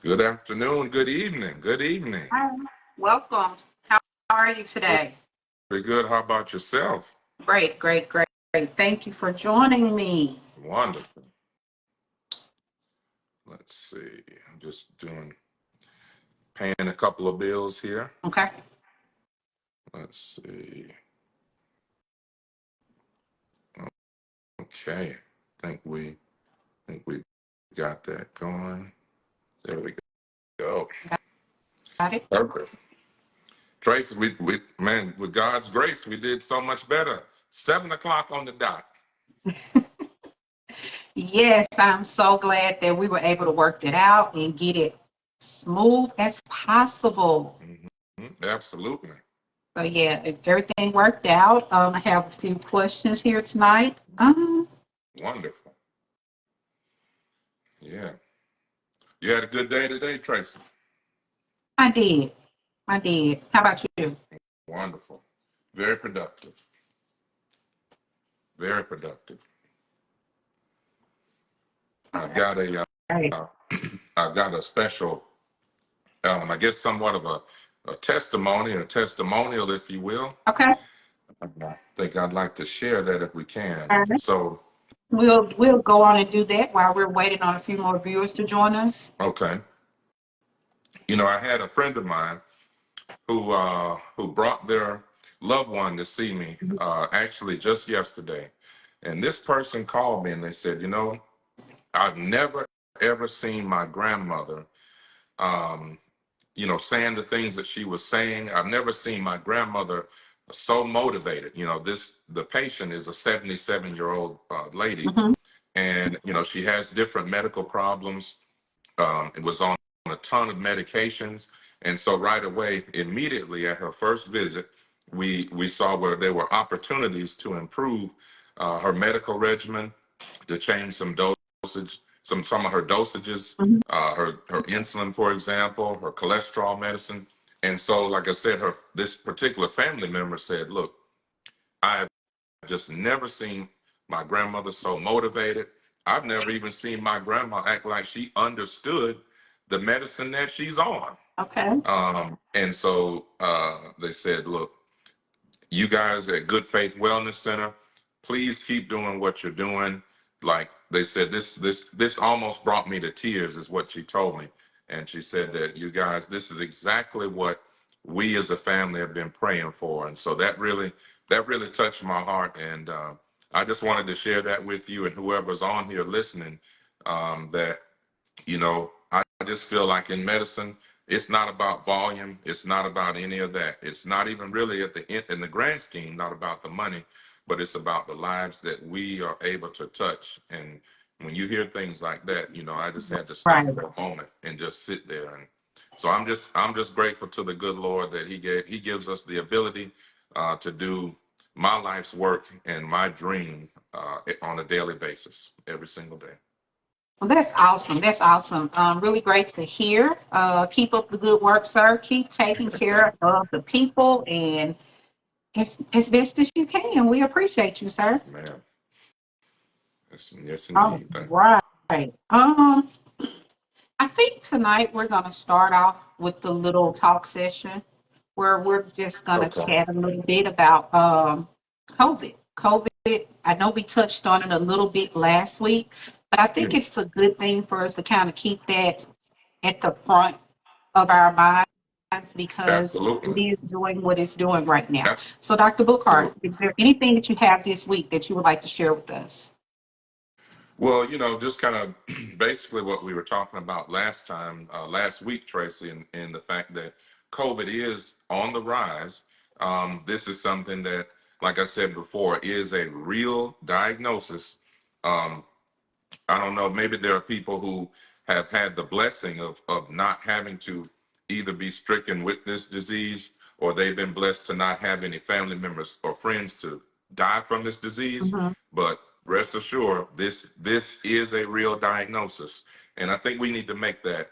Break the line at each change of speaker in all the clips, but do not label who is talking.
Good afternoon, good evening, good evening.
Hi. Welcome. How are you today?
Very good. How about yourself?
Great, great, great, great. Thank you for joining me.
Wonderful. Let's see. I'm just paying a couple of bills here.
Okay.
Let's see. Okay. Think we got that going. There we go.
Got it.
Perfect. Tracy, man, with God's grace, we did so much better. 7 o'clock on the dot.
Yes, I'm so glad that we were able to work that out and get it smooth as possible.
Absolutely.
So yeah, if everything worked out. I have a few questions here tonight.
Wonderful. Yeah. You had a good day today, Tracy?
I did. I did. How about you?
Wonderful. Very productive. Very productive. I've
Okay.
got a,
Great.
uh, I've got a special, I guess, somewhat of a testimony, a testimonial, if you will.
Okay.
I think I'd like to share that if we can.
All right.
So,
We'll go on and do that while we're waiting on a few more viewers to join us.
okay. I had a friend of mine who brought their loved one to see me, actually just yesterday, and this person called me and they said, I've never ever seen my grandmother, um, saying the things that she was saying. I've never seen my grandmother so motivated. The patient is a 77-year-old lady,
Mhm.
and she has different medical problems. It was on a ton of medications, and so right away, immediately at her first visit, we saw where there were opportunities to improve her medical regimen, to change some dosage, some of her dosages,
Mhm.
her insulin, for example, her cholesterol medicine. And so, like I said, this particular family member said, "Look, I have just never seen my grandmother so motivated. I've never even seen my grandma act like she understood the medicine that she's on."
Okay.
And so they said, "Look, you guys at Good Faith Wellness Center, please keep doing what you're doing." Like they said, this almost brought me to tears, is what she told me. And she said that, you guys, this is exactly what we as a family have been praying for. And so that really touched my heart. And I just wanted to share that with you and whoever's on here listening, that I just feel like in medicine, it's not about volume. It's not about any of that. It's not even really at the end, in the grand scheme, not about the money, but it's about the lives that we are able to touch. And when you hear things like that, I just had to
Right.
stop for a moment and just sit there. And so I'm just grateful to the good Lord that He gives us the ability to do my life's work and my dream on a daily basis, every single day.
Well, that's awesome. That's awesome. Really great to hear. Keep up the good work, sir. Keep taking care of the people and as best as you can. We appreciate you, sir.
Man, yes,
All
indeed. Thank
right. I think tonight we're going to start off with the little talk session where we're just going to
Okay.
chat a little bit about COVID. COVID, I know we touched on it a little bit last week, but I think
Yeah,
it's a good thing for us to kind of keep that at the front of our minds because it
absolutely.
is doing what it's doing right now. So, Dr. Bookhart,
Absolutely.
is there anything that you have this week that you would like to share with us?
Well, just kind of basically what we were talking about last week, Tracy, and the fact that COVID is on the rise. This is something that, like I said before, is a real diagnosis. Um, I don't know, maybe there are people who have had the blessing of not having to either be stricken with this disease, or they've been blessed to not have any family members or friends to die from this disease.
Hmm.
But rest assured, this is a real diagnosis. And I think we need to make that,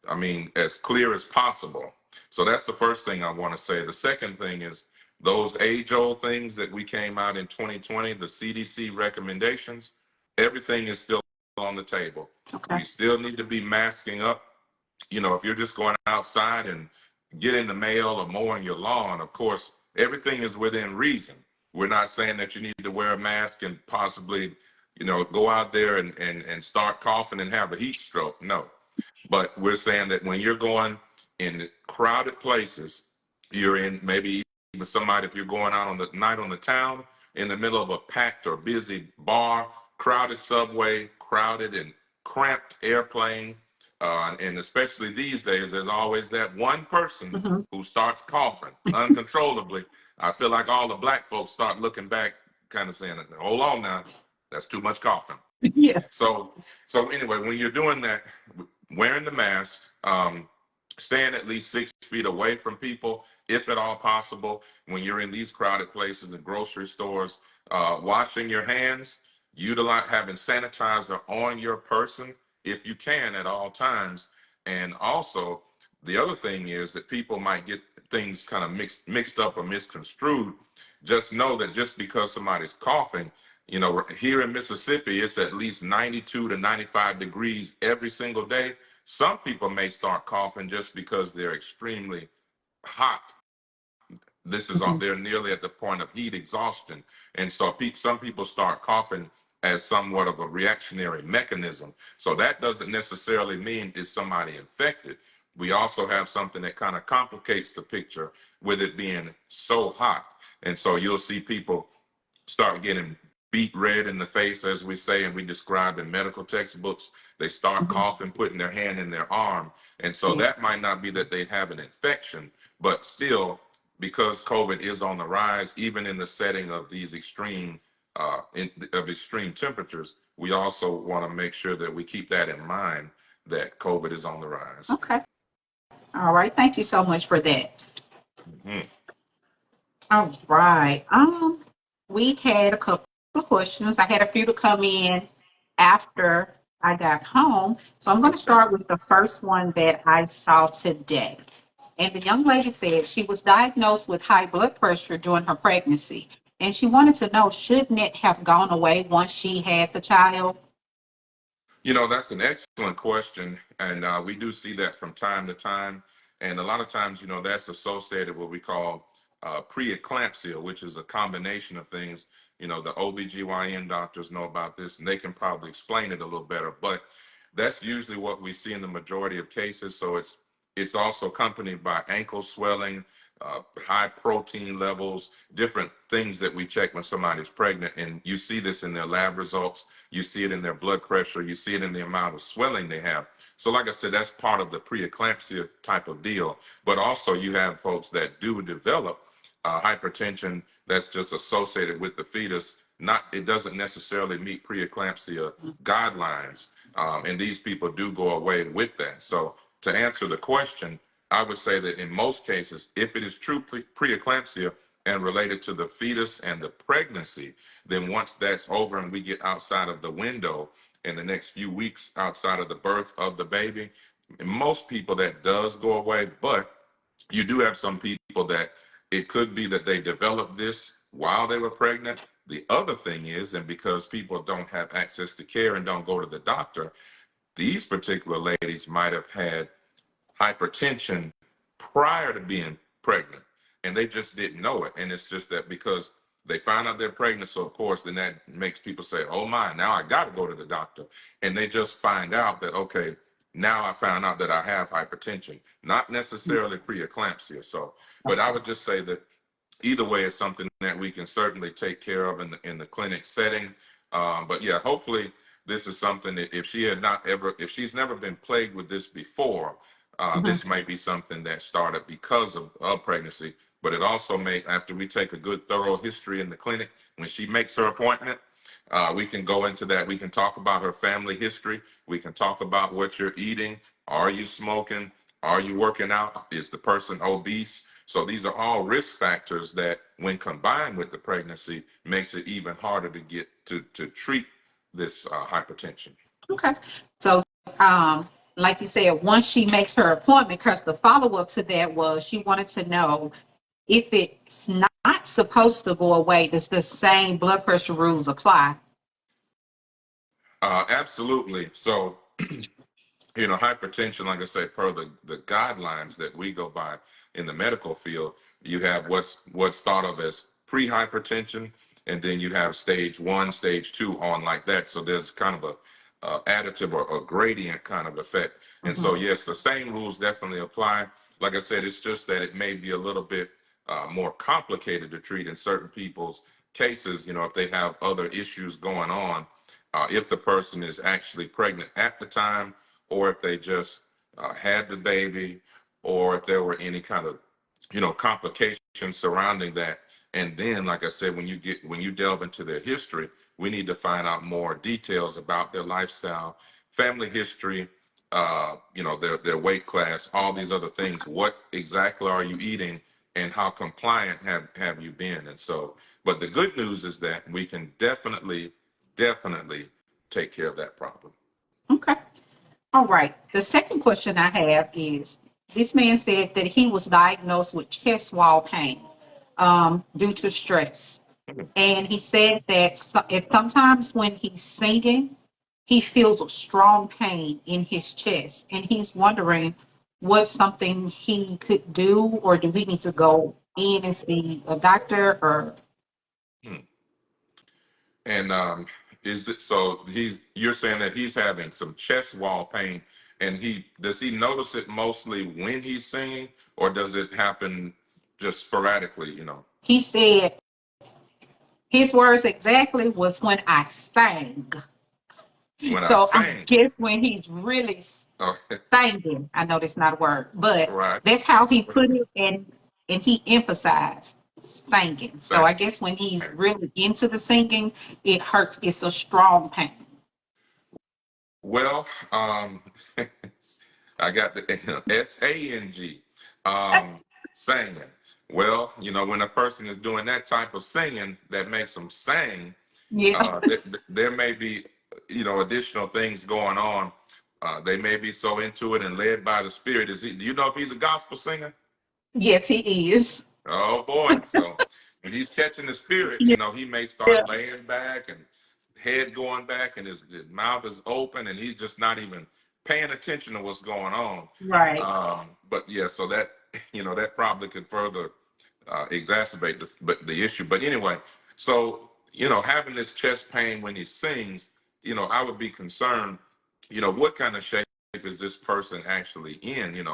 I mean, as clear as possible. So that's the first thing I want to say. The second thing is those age-old things that we came out in 2020, the CDC recommendations, everything is still on the table.
Okay.
We still need to be masking up. If you're just going outside and getting the mail or mowing your lawn, of course, everything is within reason. We're not saying that you need to wear a mask and possibly, go out there and start coughing and have a heat stroke. No. But we're saying that when you're going in crowded places, you're in maybe even somebody, if you're going out on the night on the town in the middle of a packed or busy bar, crowded subway, crowded and cramped airplane, and especially these days, there's always that one person
Hmm.
who starts coughing uncontrollably. I feel like all the black folks start looking back, kind of saying, "Hold on now, that's too much coughing."
Yeah.
So, so anyway, when you're doing that, wearing the mask, staying at least 6 feet away from people, if at all possible. When you're in these crowded places and grocery stores, washing your hands, utilize having sanitizer on your person if you can at all times. And also, the other thing is that people might get things kind of mixed up or misconstrued. Just know that just because somebody's coughing, here in Mississippi, it's at least 92 to 95 degrees every single day. Some people may start coughing just because they're extremely hot.
Hmm.
They're nearly at the point of heat exhaustion. And so some people start coughing as somewhat of a reactionary mechanism. So that doesn't necessarily mean is somebody infected. We also have something that kind of complicates the picture with it being so hot. And so you'll see people start getting beet red in the face, as we say, and we describe in medical textbooks. They start
Hmm.
coughing, putting their hand in their arm. And so
Yeah.
that might not be that they have an infection, but still, because COVID is on the rise, even in the setting of these extreme temperatures, we also want to make sure that we keep that in mind that COVID is on the rise.
Okay. All right. Thank you so much for that.
Mhm.
All right. We had a couple of questions. I had a few to come in after I got home. So I'm going to
Okay.
start with the first one that I saw today. And the young lady said she was diagnosed with high blood pressure during her pregnancy. And she wanted to know, shouldn't it have gone away once she had the child?
That's an excellent question. And we do see that from time to time. And a lot of times, that's associated with what we call preeclampsia, which is a combination of things. The OBGYN doctors know about this and they can probably explain it a little better. But that's usually what we see in the majority of cases. So it's also accompanied by ankle swelling, high protein levels, different things that we check when somebody's pregnant. And you see this in their lab results. You see it in their blood pressure. You see it in the amount of swelling they have. So, like I said, that's part of the preeclampsia type of deal. But also, you have folks that do develop hypertension that's just associated with the fetus. Not, it doesn't necessarily meet preeclampsia guidelines, and these people do go away with that. So, to answer the question, I would say that in most cases, if it is true preeclampsia and related to the fetus and the pregnancy, then once that's over and we get outside of the window in the next few weeks outside of the birth of the baby, most people that does go away, but you do have some people that it could be that they developed this while they were pregnant. The other thing is, and because people don't have access to care and don't go to the doctor, these particular ladies might have had hypertension prior to being pregnant and they just didn't know it. And it's just that because they found out they're pregnant, so of course then that makes people say, oh my, now I got to go to the doctor. And they just find out that, okay, now I found out that I have hypertension, not necessarily preeclampsia. So, but I would just say that either way is something that we can certainly take care of in the clinic setting. But yeah, hopefully this is something that if she's never been plagued with this before,
Mhm.
this might be something that started because of pregnancy. But it also may, after we take a good thorough history in the clinic, when she makes her appointment, we can go into that. We can talk about her family history. We can talk about what you're eating. Are you smoking? Are you working out? Is the person obese? So these are all risk factors that, when combined with the pregnancy, makes it even harder to get to treat this hypertension.
Okay. So, um, like you said, once she makes her appointment, because the follow up to that was she wanted to know if it's not supposed to go away, does the same blood pressure rules apply?
Absolutely. So, hypertension, like I say, per the guidelines that we go by in the medical field, you have what's thought of as pre-hypertension, and then you have stage one, stage two on like that. So there's kind of a additive or a gradient kind of effect. And so
Mhm.
yes, the same rules definitely apply. Like I said, it's just that it may be a little bit more complicated to treat in certain people's cases. If they have other issues going on, if the person is actually pregnant at the time, or if they just had the baby, or if there were any kind of complications surrounding that. And then, like I said, when you delve into their history, we need to find out more details about their lifestyle, family history, their weight class, all these other things. What exactly are you eating, and how compliant have you been? And so, but the good news is that we can definitely take care of that problem.
Okay. All right. The second question I have is this man said that he was diagnosed with chest wall pain due to stress. And he said that sometimes when he's singing, he feels a strong pain in his chest. And he's wondering what's something he could do, or do we need to go in and see a doctor? Or
Hmm. And is it so you're saying that he's having some chest wall pain, and he notice it mostly when he's singing, or does it happen just sporadically?
he said his words exactly was when I sang.
When I
So I
sing.
guess when he's really
Oh,
singing, I know that's not a word, but
right.
that's how he put it, and he emphasized singing. So I
Sing.
guess when he's really into the singing, it hurts. It's a strong pain.
Well, I got the SANG, um, singing. Well, when a person is doing that type of singing that makes them sing,
Yeah.
there may be, additional things going on. They may be so into it and led by the Spirit. Do you know if he's a gospel singer?
Yes, he is.
Oh boy! So when he's catching the Spirit,
Yeah.
he may start laying back and head going back, and his mouth is open, and he's just not even paying attention to what's going on.
Right.
But yeah, so that that probably could further exacerbate the issue. But anyway, so having this chest pain when he sings, I would be concerned. What kind of shape is this person actually in?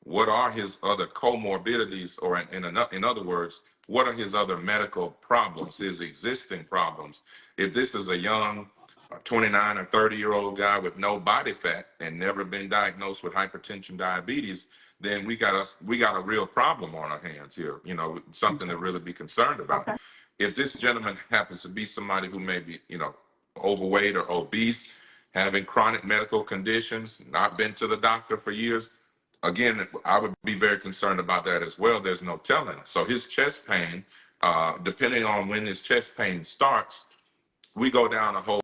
What are his other comorbidities, or in other words, what are his other medical problems, his existing problems? If this is a young 29 or 30-year-old guy with no body fat and never been diagnosed with hypertension, diabetes, then we got a real problem on our hands here. Something to really be concerned about.
Okay.
If this gentleman happens to be somebody who may be, overweight or obese, having chronic medical conditions, not been to the doctor for years, again, I would be very concerned about that as well. There's no telling. So his chest pain, depending on when his chest pain starts, we go down a whole,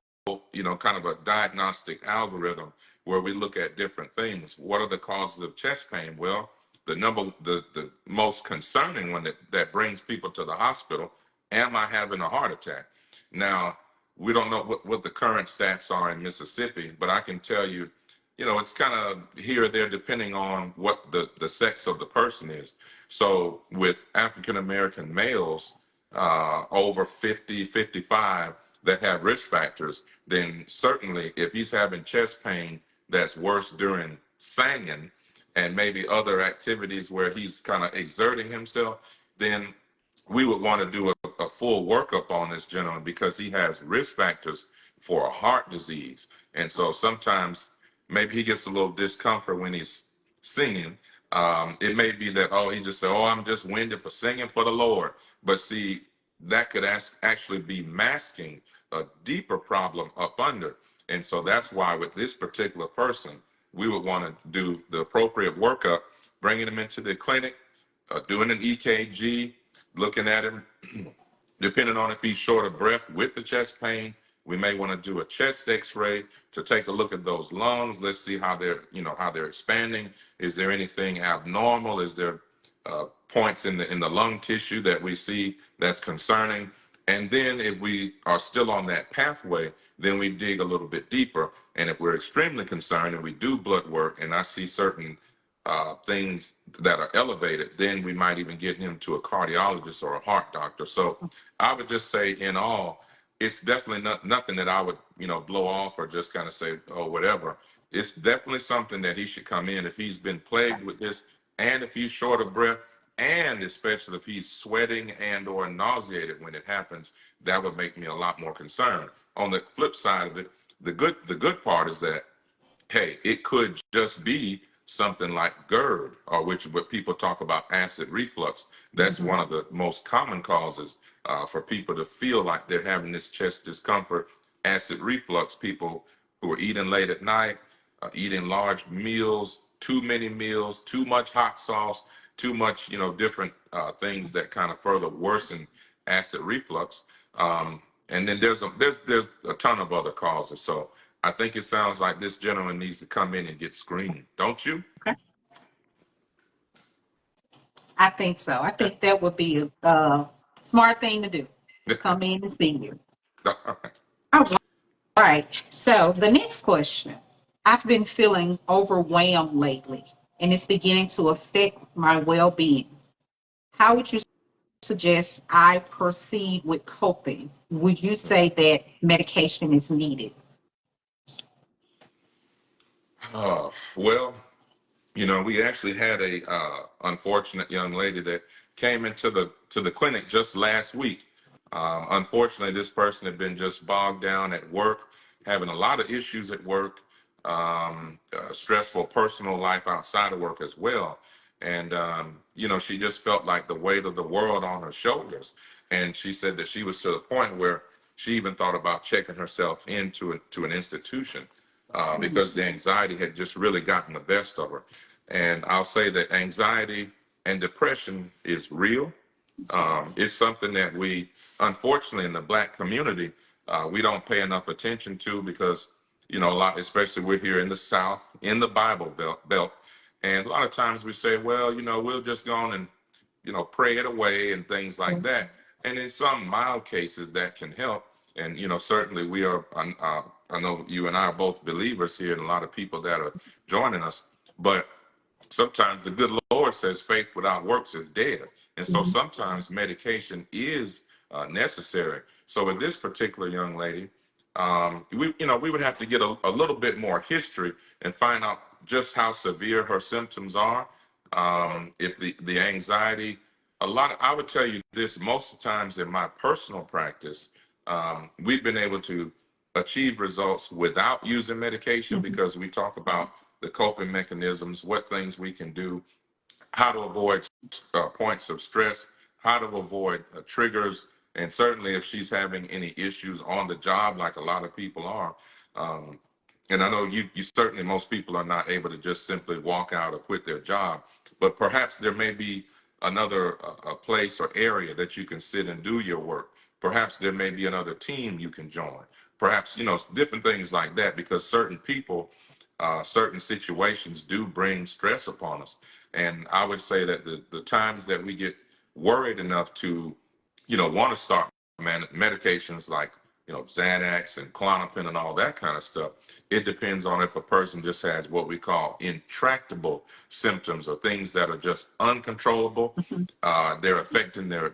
kind of a diagnostic algorithm where we look at different things. What are the causes of chest pain? Well, the most concerning one that brings people to the hospital, am I having a heart attack? Now, we don't know what the current stats are in Mississippi, but I can tell you, it's kind of here or there depending on what the sex of the person is. So with African American males, over 50, 55 that have risk factors, then certainly if he's having chest pain that's worse during singing and maybe other activities where he's kind of exerting himself, then we would want to do a full workup on this gentleman because he has risk factors for a heart disease. And so sometimes maybe he gets a little discomfort when he's singing. It may be that, oh, he just said, oh, I'm just winded for singing for the Lord. But see, that could actually be masking a deeper problem up under. And so that's why with this particular person, we would want to do the appropriate workup, bringing him into the clinic, doing an EKG, looking at him, depending on if he's short of breath with the chest pain. We may want to do a chest x-ray to take a look at those lungs. Let's see how they're expanding. Is there anything abnormal? Is there points in the lung tissue that we see that's concerning? And then if we are still on that pathway, then we dig a little bit deeper. And if we're extremely concerned and we do blood work and I see certain things that are elevated, then we might even get him to a cardiologist or a heart doctor. So I would just say in all, it's definitely nothing that I would, blow off or just kind of say, oh, whatever. It's definitely something that he should come in if he's been plagued with this, and if he's short of breath, and especially if he's sweating and or nauseated when it happens. That would make me a lot more concerned. On the flip side of it, the good part is that, hey, it could just be something like GERD, or which what people talk about acid reflux. That's
Mhm.
one of the most common causes for people to feel like they're having this chest discomfort. Acid reflux, people who are eating late at night, eating large meals, too many meals, too much hot sauce, too much, different things that kind of further worsen acid reflux. And then there's a ton of other causes. So I think it sounds like this gentleman needs to come in and get screened, don't you?
Okay. I think so. I think that would be a smart thing to do. Come in and see you. All right. So the next question. I've been feeling overwhelmed lately, and it's beginning to affect my well-being. How would you suggest I proceed with coping? Would you say that medication is needed?
Well, we actually had a unfortunate young lady that came into the clinic just last week. Unfortunately, this person had been just bogged down at work, having a lot of issues at work, stressful personal life outside of work as well. And she just felt like the weight of the world on her shoulders. And she said that she was to the point where she even thought about checking herself to an institution
Mm,
because the anxiety had just really gotten the best of her. And I'll say that anxiety and depression is real.
that's real.
It's something that we, unfortunately, in the Black community, we don't pay enough attention to because, a lot, especially we're here in the South, in the Bible belt, and a lot of times we say, well, we'll just go on and, pray it away and things like
Mm,
that. And in some mild cases, that can help. And, certainly we are, I know you and I are both believers here and a lot of people that are joining us, but sometimes the good Lord says faith without works is dead. And so
mhm,
sometimes medication is necessary. So with this particular young lady, we would have to get a little bit more history and find out just how severe her symptoms are. If the anxiety, I would tell you this, most of the times in my personal practice, we've been able to achieve results without using medication
mhm,
because we talk about the coping mechanisms, what things we can do, how to avoid points of stress, how to avoid triggers, and certainly if she's having any issues on the job, like a lot of people are. Um, and I know you certainly, most people are not able to just simply walk out or quit their job, but perhaps there may be another a place or area that you can sit and do your work. Perhaps there may be another team you can join. Perhaps, different things like that, because certain people, certain situations do bring stress upon us. And I would say that the times that we get worried enough to, want to start medications like, Xanax and Klonopin and all that kind of stuff, it depends on if a person just has what we call intractable symptoms or things that are just uncontrollable.
mhm,
They're affecting their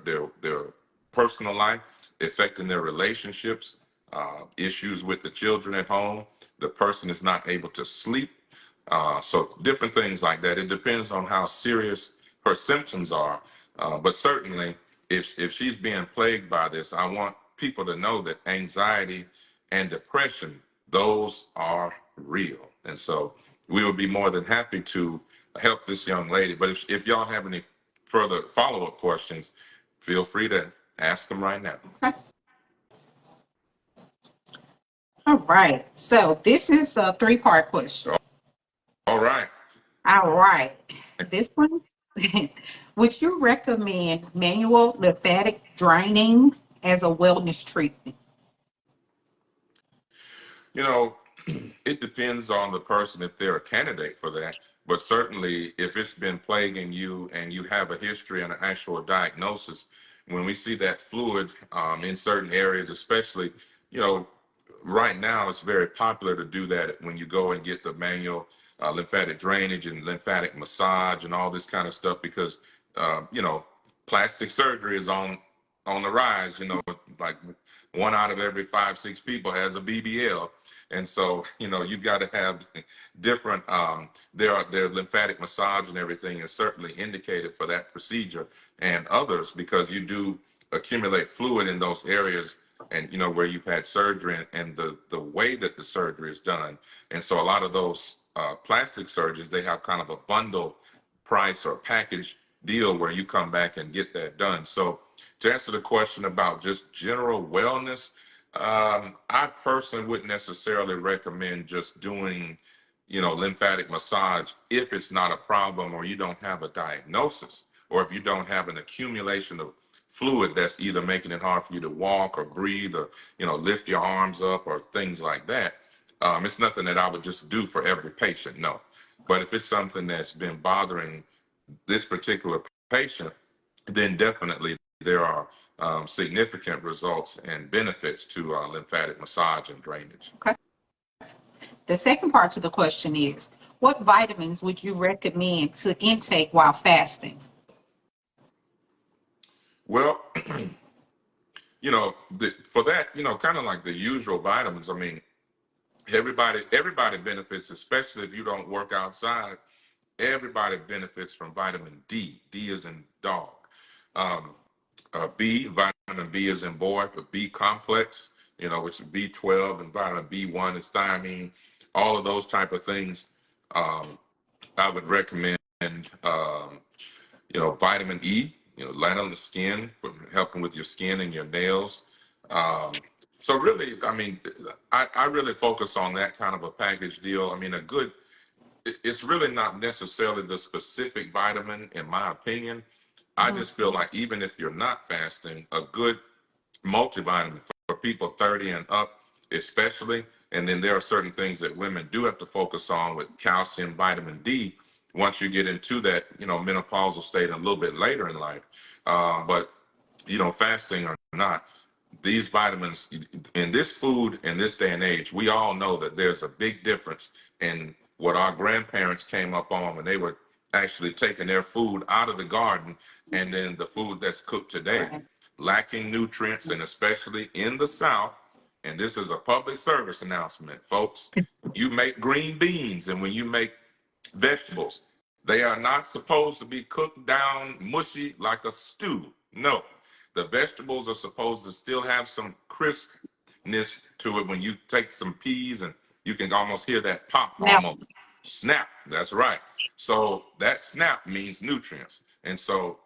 personal life, affecting their relationships, issues with the children at home. The person is not able to sleep, so different things like that. It depends on how serious her symptoms are. But certainly, if she's being plagued by this, I want people to know that anxiety and depression, those are real. And so we would be more than happy to help this young lady. But if y'all have any further follow-up questions, feel free to ask them right now.
okay. All right. So this is a three-part question.
All right.
All right. This one, would you recommend manual lymphatic draining as a wellness treatment?
You know, it depends on the person if they're a candidate for that. But certainly, if it's been plaguing you and you have a history and an actual diagnosis, when we see that fluid in certain areas, especially, you know, right now it's very popular to do that when you go and get the manual lymphatic drainage and lymphatic massage and all this kind of stuff, because you know, plastic surgery is on the rise. You know, like one out of every 5, 6 people has a BBL, and so you know you've got to have different. Their lymphatic massage and everything is certainly indicated for that procedure and others, because you do accumulate fluid in those areas, and you know where you've had surgery, and the way that the surgery is done. And so a lot of those plastic surgeons, they have kind of a bundle price or package deal where you come back and get that done. So to answer the question about just general wellness, I personally wouldn't necessarily recommend just doing, you know, lymphatic massage if it's not a problem, or you don't have a diagnosis, or if you don't have an accumulation of fluid that's either making it hard for you to walk or breathe, or you know, lift your arms up or things like that. It's nothing that I would just do for every patient, no. But if it's something that's been bothering this particular patient, then definitely there are significant results and benefits to lymphatic massage and drainage.
Okay. The second part to the question is, what vitamins would you recommend to intake while fasting?
Well, you know, for that, you know, kind of like the usual vitamins. I mean, everybody benefits, especially if you don't work outside. Everybody benefits from vitamin D. D is in dog. Um, vitamin B is in boy, the B complex, you know, which is B12, and vitamin B1 is thiamine. All of those type of things. I would recommend, you know, vitamin E, you know, light on the skin, for helping with your skin and your nails. So really, I mean, I really focus on that kind of a package deal. I mean, it's really not necessarily the specific vitamin, in my opinion. I
Mhm.
just feel like even if you're not fasting, a good multivitamin for people 30 and up, especially. And then there are certain things that women do have to focus on with calcium, vitamin D, once you get into that, you know, menopausal state a little bit later in life. But, you know, fasting or not, these vitamins in this food in this day and age, we all know that there's a big difference in what our grandparents came up on when they were actually taking their food out of the garden, and then the food that's cooked today,
Right.
lacking nutrients, and especially in the South. And this is a public service announcement, folks. You make green beans, and when you make vegetables, they are not supposed to be cooked down mushy like a stew. No, the vegetables are supposed to still have some crispness to it. When you take some peas, and you can almost hear that pop,
Now,
almost snap. That's right. So that snap means nutrients. And so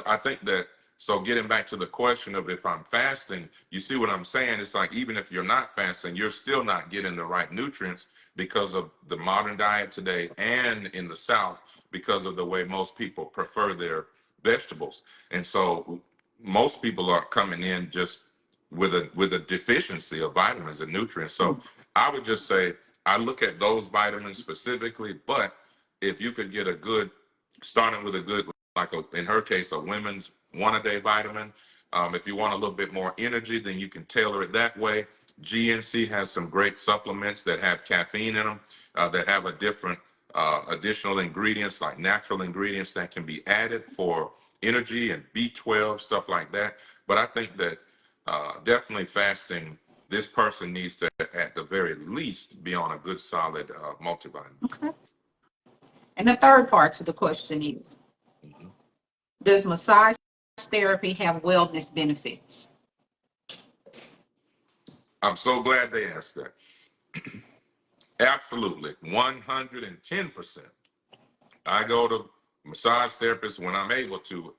I think that, so getting back to the question of if I'm fasting, you see what I'm saying? It's like, even if you're not fasting, you're still not getting the right nutrients because of the modern diet today, and in the South, because of the way most people prefer their vegetables. And so most people are coming in just with a deficiency of vitamins and nutrients. So I would just say I look at those vitamins specifically, but if you could get a good, starting with a good, like in her case, a women's 1 a day vitamin. If you want a little bit more energy, then you can tailor it that way. GNC has some great supplements that have caffeine in them, that have a different additional ingredients, like natural ingredients that can be added for energy, and B12, stuff like that. But I think that definitely fasting, this person needs to, at the very least, be on a good solid multivitamin.
okay. And the third part to the question is,
Mhm.
does massage therapy have wellness benefits?
I'm so glad they asked that. Absolutely, 110%. I go to massage therapists when I'm able to,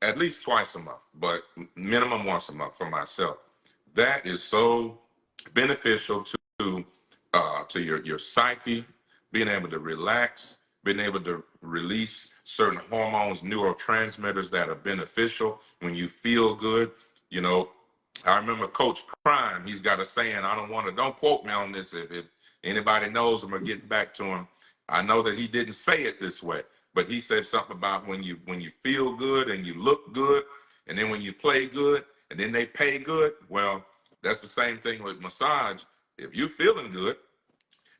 at least twice a month, but minimum once a month for myself. That is so beneficial to your psyche, being able to relax, being able to release certain hormones, neurotransmitters that are beneficial when you feel good. You know, I remember Coach Prime. He's got a saying. I don't quote me on this. If anybody knows him or get back to him, I know that he didn't say it this way, but he said something about when you feel good and you look good, And then when you play good and then they pay good, well, that's the same thing with massage. If you feeling good,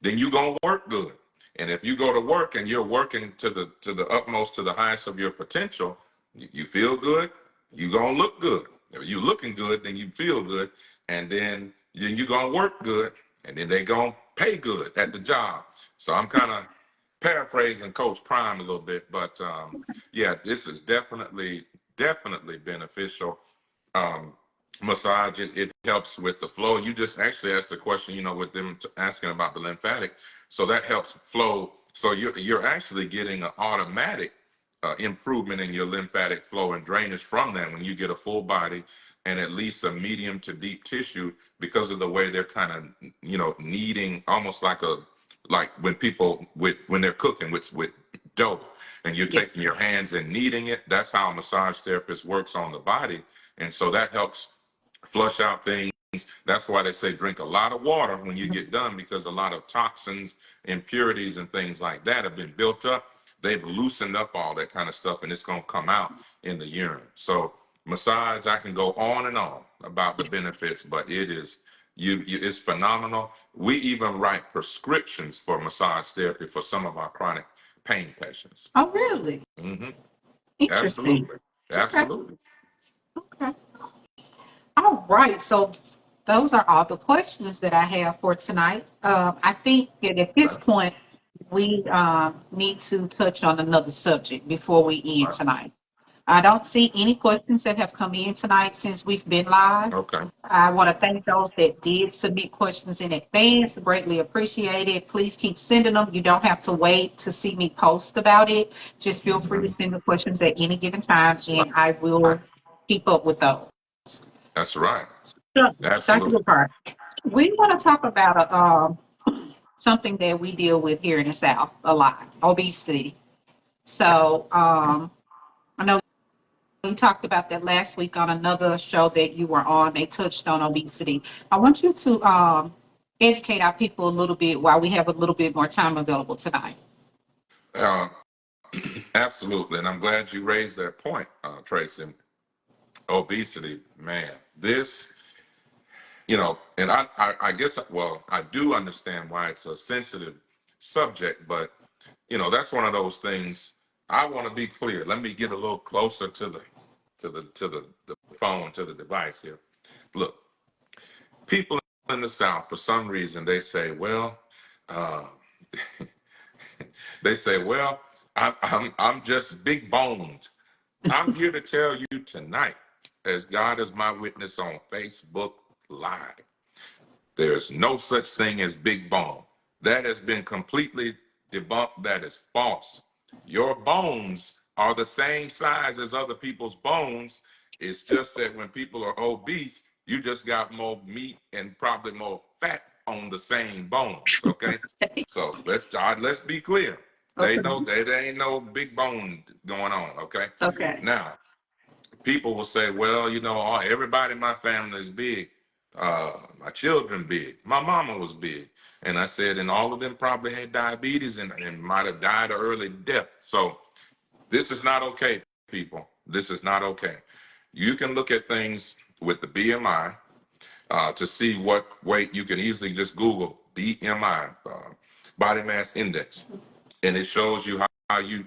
then you're gonna work good. And if you go to work and you're working to the utmost, to the highest of your potential, you feel good, you're gonna look good. If you're looking good, then you feel good, and then you're gonna work good, and then they gonna pay good at the job. So I'm kind of paraphrasing Coach Prime a little bit, but yeah, this is definitely beneficial. um, Massage, it helps with the flow. You just actually asked the question, with them asking about the lymphatic, so that helps flow. So you're actually getting an automatic improvement in your lymphatic flow and drainage from that when you get a full body and at least a medium to deep tissue, because of the way they're kind of kneading, almost like when people when they're cooking with dough, and you're
Yeah.
taking your hands and kneading it. That's how a massage therapist works on the body. And so that helps flush out things. That's why they say drink a lot of water when you get done, because a lot of toxins, impurities, and things like that have been built up. They've loosened up all that kind of stuff, and it's going to come out in the urine. So massage, I can go on and on about the benefits, but it is it's phenomenal. We even write prescriptions for massage therapy for some of our chronic pain patients.
Oh, really?
Hmm.
Interesting.
Absolutely,
Okay.
absolutely.
Okay. All right. So those are all the questions that I have for tonight. I think that at this
Okay.
point, we need to touch on another subject before we end
Right.
tonight. I don't see any questions that have come in tonight since we've been live.
Okay.
I want to thank those that did submit questions in advance. Greatly appreciated. Please keep sending them. You don't have to wait to see me post about it. Just feel free to
Mhm.
send the questions at any given time,
That's
and I
right.
will keep up with those.
That's right.
Sure. Dr.
Absolutely.
Gilbert, we want to talk about something that we deal with here in the South a lot, obesity. So I know we talked about that last week on another show that you were on. They touched on obesity. I want you to educate our people a little bit while we have a little bit more time available tonight.
Uh, Absolutely. And I'm glad you raised that point, Tracy. Obesity, man. This, and I guess, well, I do understand why it's a sensitive subject, but, that's one of those things. I want to be clear. Let me get a little closer to the phone, to the device here. Look, people in the South, for some reason, they say, well, uh, they say, well, I'm just big boned. I'm here to tell you tonight, as God is my witness on Facebook Live, there's no such thing as big bone. That has been completely debunked. That is false. Your bones are the same size as other people's bones. It's just that when people are obese, you just got more meat and probably more fat on the same bones. Okay, so let's be clear. They
Okay.
know there ain't no big bone going on. Okay,
Okay.
now people will say, well, everybody in my family is big. My children big. My mama was big. And I said, and all of them probably had diabetes and might have died an early death. So this is not okay, people. This is not okay. You can look at things with the BMI to see what weight. You can easily just Google BMI, body mass index, and it shows you how you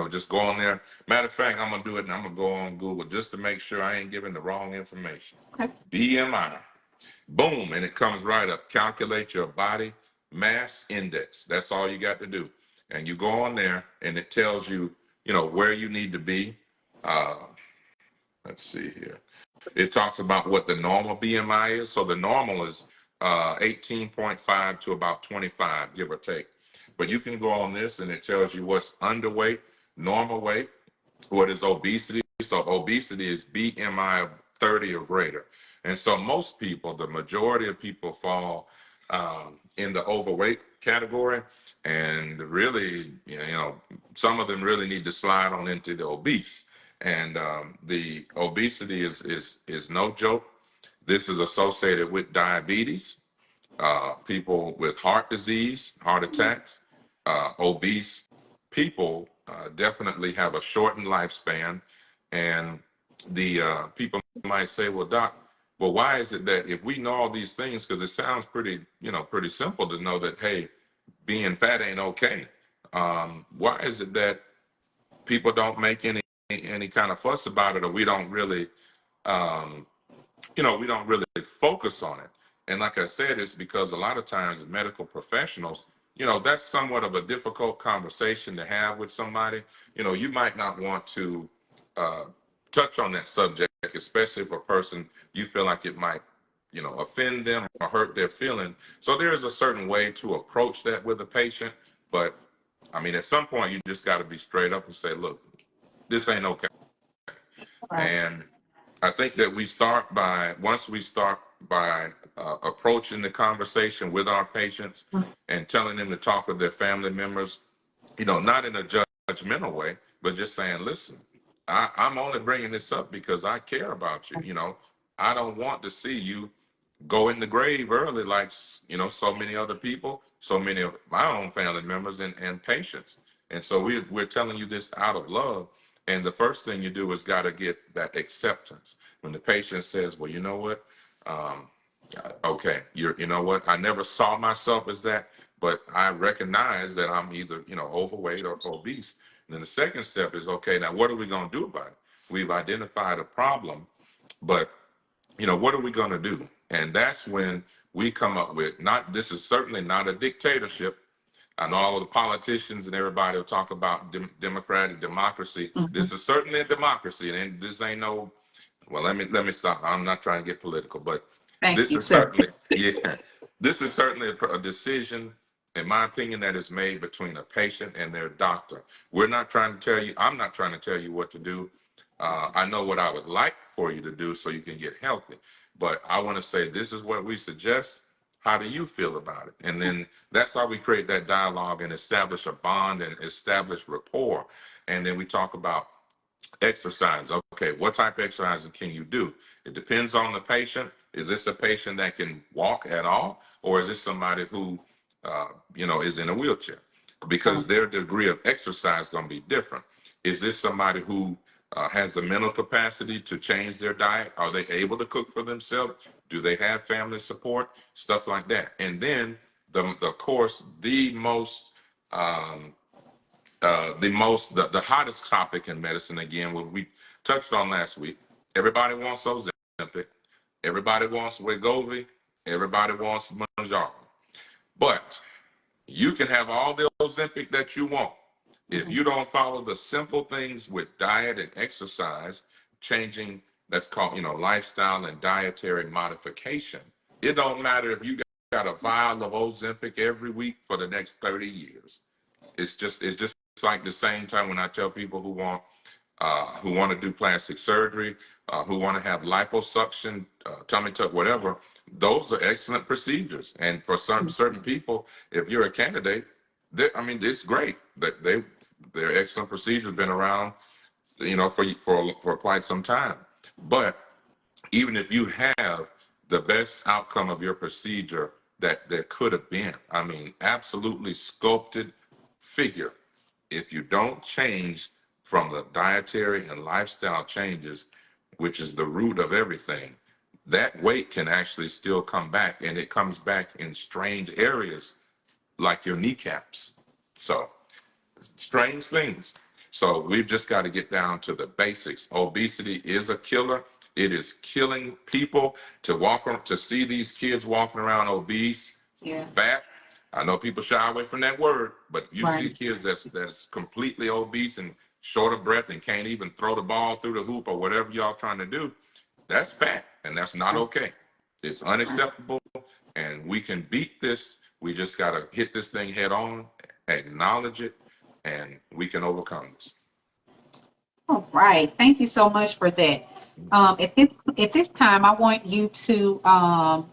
just go on there. Matter of fact, I'm gonna do it and I'm gonna go on Google just to make sure I ain't giving the wrong information.
Okay.
BMI, boom, and it comes right up. Calculate your body mass index. That's all you got to do. And you go on there and it tells you, where you need to be. Uh, let's see here. It talks about what the normal BMI is. So the normal is 18.5 to about 25, give or take. But you can go on this and it tells you what's underweight, normal weight, what is obesity. So obesity is BMI of 30 or greater. And so most people, the majority of people fall in the overweight category. And really, some of them really need to slide on into the obese. And the obesity is no joke. This is associated with diabetes, people with heart disease, heart attacks, obese people definitely have a shortened lifespan, and the people might say, well, doc, well, why is it that if we know all these things, because it sounds pretty, pretty simple to know that, hey, being fat ain't okay. Why is it that people don't make any kind of fuss about it, or we don't really um, we don't really focus on it. And like I said, it's because a lot of times as medical professionals, that's somewhat of a difficult conversation to have with somebody. You might not want to uh, touch on that subject, especially if a person you feel like it might, offend them or hurt their feeling. So there is a certain way to approach that with a patient. But I mean, at some point, you just got to be straight up and say, look, this ain't okay.
Right.
And I think that once we start by approaching the conversation with our patients and telling them to talk with their family members, not in a judgmental way, but just saying, listen, I'm only bringing this up because I care about you. I don't want to see you go in the grave early like, so many other people, so many of my own family members and patients. And so we're telling you this out of love. And the first thing you do is got to get that acceptance. When the patient says, well, you know what? Um, okay, you know what? I never saw myself as that, but I recognize that I'm either, overweight or obese. And then the second step is, okay, now what are we going to do about it? We've identified a problem, but what are we going to do? And that's when we come up with, not, this is certainly not a dictatorship. I know all of the politicians and everybody will talk about democratic democracy.
Mhm.
This is certainly a democracy, and this ain't no. Well, let me stop. I'm not trying to get political, but
Thank
this
you,
is
sir.
certainly yeah, this is certainly a decision, in my opinion, that is made between a patient and their doctor. We're not trying to tell you. I'm not trying to tell you what to do. I know what I would like for you to do so you can get healthy, but I want to say this is what we suggest. How do you feel about it? And then that's how we create that dialogue and establish a bond and establish rapport. And then we talk about exercise. Okay, what type of exercising can you do? It depends on the patient. Is this a patient that can walk at all, or is this somebody who, is in a wheelchair? Because their degree of exercise is going to be different. Is this somebody who has the mental capacity to change their diet? Are they able to cook for themselves? Do they have family support? Stuff like that. And then, of course, um, the hottest topic in medicine, again, what we touched on last week. Everybody wants Ozempic, everybody wants Wegovy, everybody wants Mounjaro. But you can have all the Ozempic that you want. If
Mhm.
you don't follow the simple things with diet and exercise, changing, that's called, lifestyle and dietary modification. It don't matter if you got a vial of Ozempic every week for the next 30 years. It's just like the same time when I tell people who want to do plastic surgery, who want to have liposuction, tummy tuck, whatever. Those are excellent procedures, and for some certain people, if you're a candidate, I mean, it's great that they're excellent procedures, been around, for quite some time. But even if you have the best outcome of your procedure that there could have been, I mean, absolutely sculpted figure, if you don't change from the dietary and lifestyle changes, which is the root of everything, that weight can actually still come back, and it comes back in strange areas like your kneecaps. So strange things. So we've just got to get down to the basics. Obesity is a killer. It is killing people. To see these kids walking around obese,
Yeah.
fat. I know people shy away from that word, but you see
Right.
kids that's completely obese and short of breath and can't even throw the ball through the hoop or whatever y'all trying to do. That's fat, and that's not
Right.
okay. It's
Right.
unacceptable, and we can beat this. We just got to hit this thing head on, acknowledge it, and we can overcome this.
All right. Thank you so much for that. At this time, I want you to tell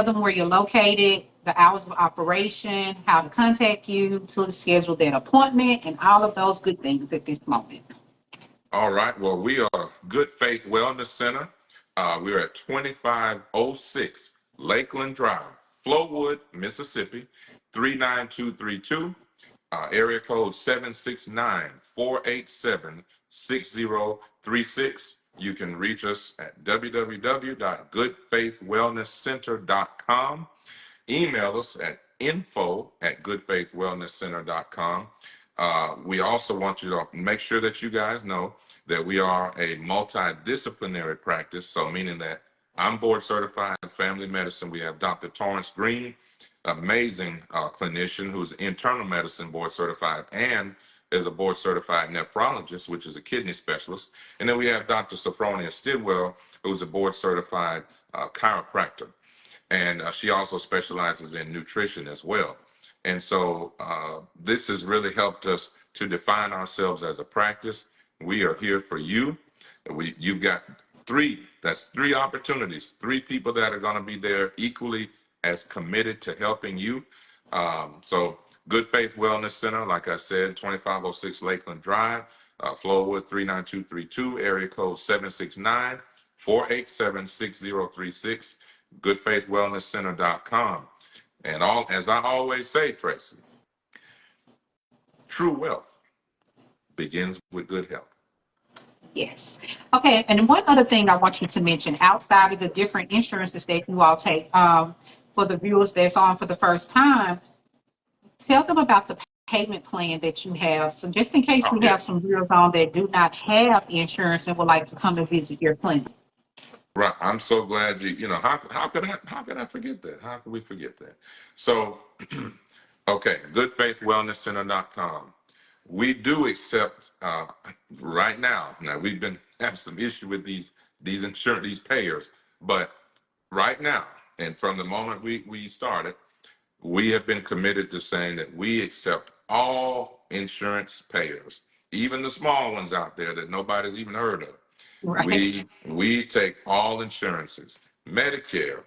them where you're located, the hours of operation, how to contact you, to schedule that appointment, and all of those good things at this moment.
All right. Well, we are Good Faith Wellness Center. We're at 2506 Lakeland Drive, Flowood, Mississippi, 39232. Area code 769-487-6036. You can reach us at www.goodfaithwellnesscenter.com. Email us at info@goodfaithwellnesscenter.com. We also want you to make sure that you guys know that we are a multidisciplinary practice. So meaning that I'm board certified in family medicine. We have Dr. Torrance Green, amazing clinician who's internal medicine board certified and is a board certified nephrologist, which is a kidney specialist. And then we have Dr. Sophronia Stidwell, who's a board certified chiropractor. And she also specializes in nutrition as well. And so this has really helped us to define ourselves as a practice. We are here for you. You've got that's three opportunities, three people that are going to be there equally as committed to helping you. So Good Faith Wellness Center, like I said, 2506 Lakeland Drive, Flowood 39232, area code 769-487-6036, goodfaithwellnesscenter.com. And as I always say, Tracy, true wealth begins with good health.
Yes. Okay. And one other thing I want you to mention outside of the different insurances that you all take, for the viewers that's on for the first time, tell them about the payment plan that you have. So just in case
Oh,
we have
yes.
some viewers on that do not have insurance and would like to come and visit your clinic.
Right. I'm so glad how could I forget that? How could we forget that? So, okay, goodfaithwellnesscenter.com. We do accept right now. Now we've been have some issue with these payers, but right now, and from the moment we started, we have been committed to saying that we accept all insurance payers, even the small ones out there that nobody's even heard of.
Right.
We take all insurances: Medicare,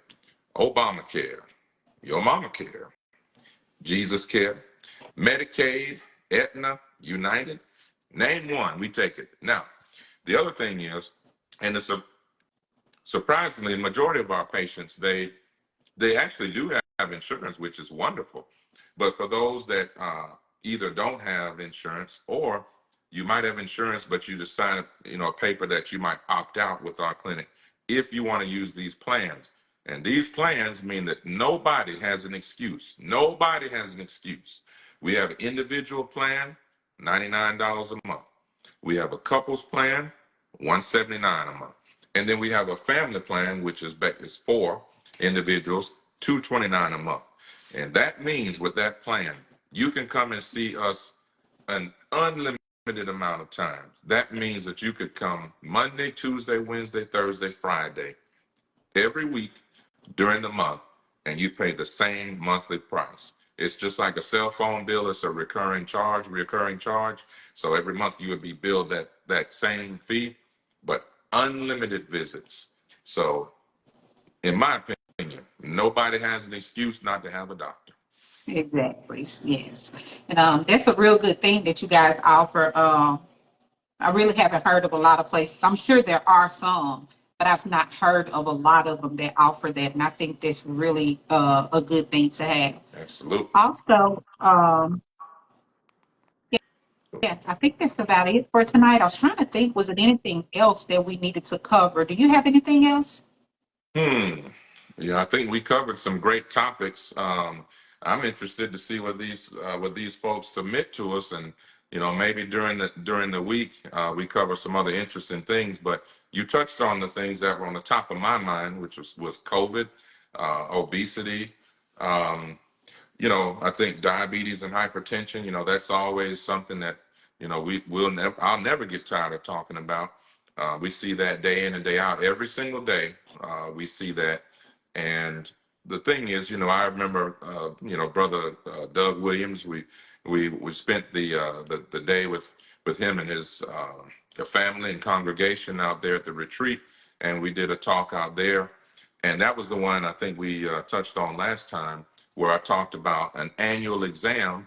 Obamacare, Your Mama Care, Jesus Care, Medicaid, Aetna, United. Name one, we take it. Now, the other thing is, and it's surprisingly, the majority of our patients, they actually do have insurance, which is wonderful. But for those that either don't have insurance, or you might have insurance, but you just sign a paper that you might opt out with our clinic if you want to use these plans. And these plans mean that nobody has an excuse. Nobody has an excuse. We have an individual plan, $99 a month. We have a couples plan, $179 a month. And then we have a family plan, which is for individuals, $229 a month. And that means with that plan, you can come and see us an unlimited amount of times. That means that you could come Monday, Tuesday, Wednesday, Thursday, Friday, every week during the month, and you pay the same monthly price. It's just like a cell phone bill. It's a recurring charge. So every month you would be billed that same fee, but unlimited visits. So in my opinion, nobody has an excuse not to have a doctor.
Exactly. Yes. And that's a real good thing that you guys offer. I really haven't heard of a lot of places. I'm sure there are some, but I've not heard of a lot of them that offer that. And I think that's really a good thing to have.
Absolutely.
Also, yeah, I think that's about it for tonight. I was trying to think, was it anything else that we needed to cover? Do you have anything else?
Hmm. Yeah, I think we covered some great topics. I'm interested to see what these folks submit to us, and maybe during the week we cover some other interesting things. But you touched on the things that were on the top of my mind, which was COVID, obesity. Um, I think diabetes and hypertension. That's always something that I'll never get tired of talking about. We see that day in and day out, every single day. We see that, and the thing is, I remember, brother Doug Williams. We spent the day with him and his the family and congregation out there at the retreat, and we did a talk out there, and that was the one I think we touched on last time, where I talked about an annual exam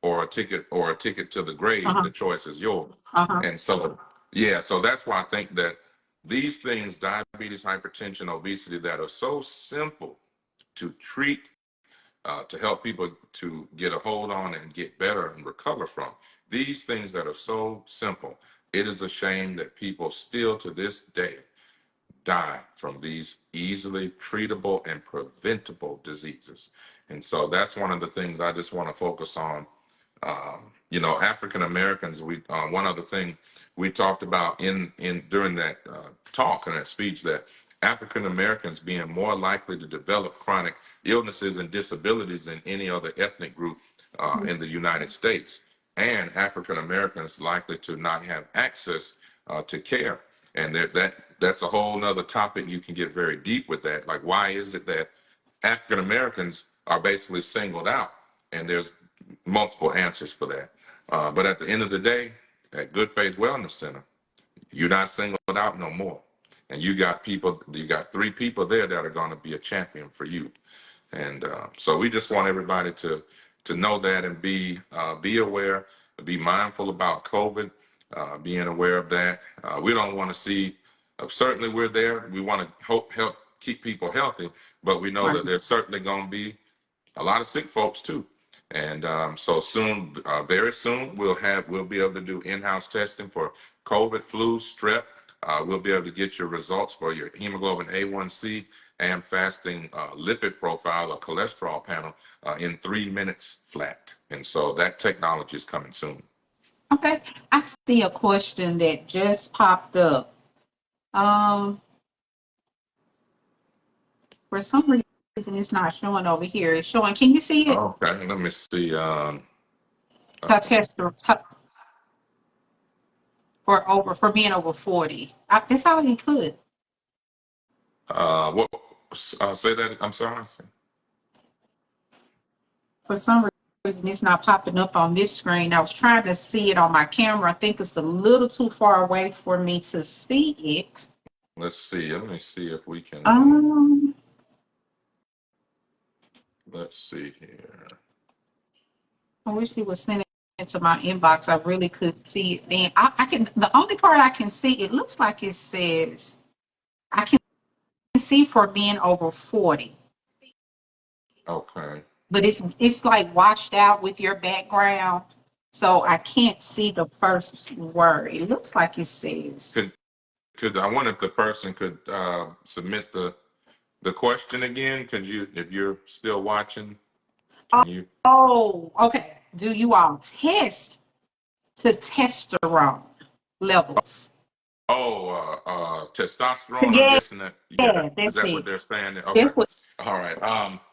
or a ticket to the grave.
Uh-huh.
The choice is yours.
Uh-huh.
And so, yeah, so that's why I think that these things, diabetes, hypertension, obesity, that are so simple to treat, to help people to get a hold on and get better and recover from, these things that are so simple It is a shame that people still to this day die from these easily treatable and preventable diseases. And so that's one of the things I just want to focus on. African Americans. We one other thing we talked about in during that talk and that speech, that African Americans being more likely to develop chronic illnesses and disabilities than any other ethnic group in the United States, and African Americans likely to not have access to care. And that's a whole nother topic. You can get very deep with that. Like, why is it that African Americans are basically singled out? And there's multiple answers for that. But at the end of the day, at Good Faith Wellness Center, you're not singled out no more. And you got 3 people there that are going to be a champion for you. And so we just want everybody to know that and be aware, be mindful about COVID, being aware of that. We don't want to see. Certainly, we're there. We want to help keep people healthy, but we know
Right.
that there's certainly going to be a lot of sick folks too. And so soon, very soon, we'll be able to do in-house testing for COVID, flu, strep. We'll be able to get your results for your hemoglobin A1C and fasting lipid profile or cholesterol panel in 3 minutes flat. And so that technology is coming soon.
Okay. I see a question that just popped up. Um, for some reason, it's not showing over here. It's showing. Can you see it?
Okay, let me see.
Test for being over 40. That's all you could.
What? Say that. I'm sorry.
For some reason, it's not popping up on this screen. I was trying to see it on my camera. I think it's a little too far away for me to see it.
Let's see. Let me see if we can.
Um,
Let's see here.
I wish you would send it to my inbox. I really could see it then. I can. The only part I can see, it looks like it says I can see for men over 40,
Okay.
but it's like washed out with your background, so I can't see the first word. It looks like it says.
Could I wonder if the person could submit the question again? Could you, if you're still watching, can you?
Oh, okay. Do you all test to testosterone levels?
Oh,
So
testosterone. I'm
yeah,
guessing that. Yeah, is
that's
that what
it.
they're saying? Okay.
That's what
All right.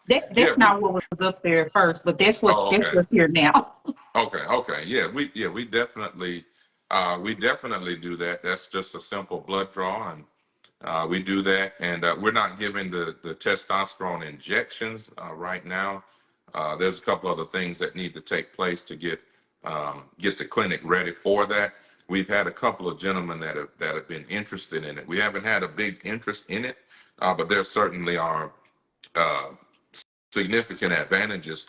Yeah.
that's not what was up there at first, but
Oh,
that's
okay.
what's here now.
Okay. Okay. We definitely do that. That's just a simple blood draw, and we do that, and we're not giving the testosterone injections right now. There's a couple other things that need to take place to get the clinic ready for that. We've had a couple of gentlemen that have been interested in it. We haven't had a big interest in it, but there certainly are uh, significant advantages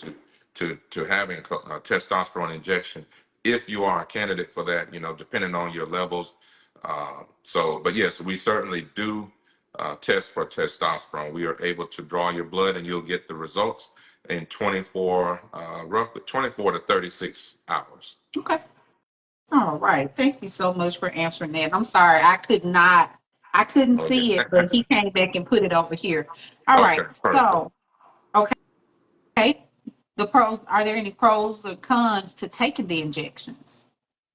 to having a testosterone injection if you are a candidate for that. Depending on your levels. But yes, we certainly do test for testosterone. We are able to draw your blood, and you'll get the results in roughly 24 to 36 hours.
Okay. All right. Thank you so much for answering that. I'm sorry, I couldn't
Okay.
see it, but he came back and put it over here. All
Okay.
right.
Perfect.
So, okay. The pros, are there any pros or cons to taking the injections?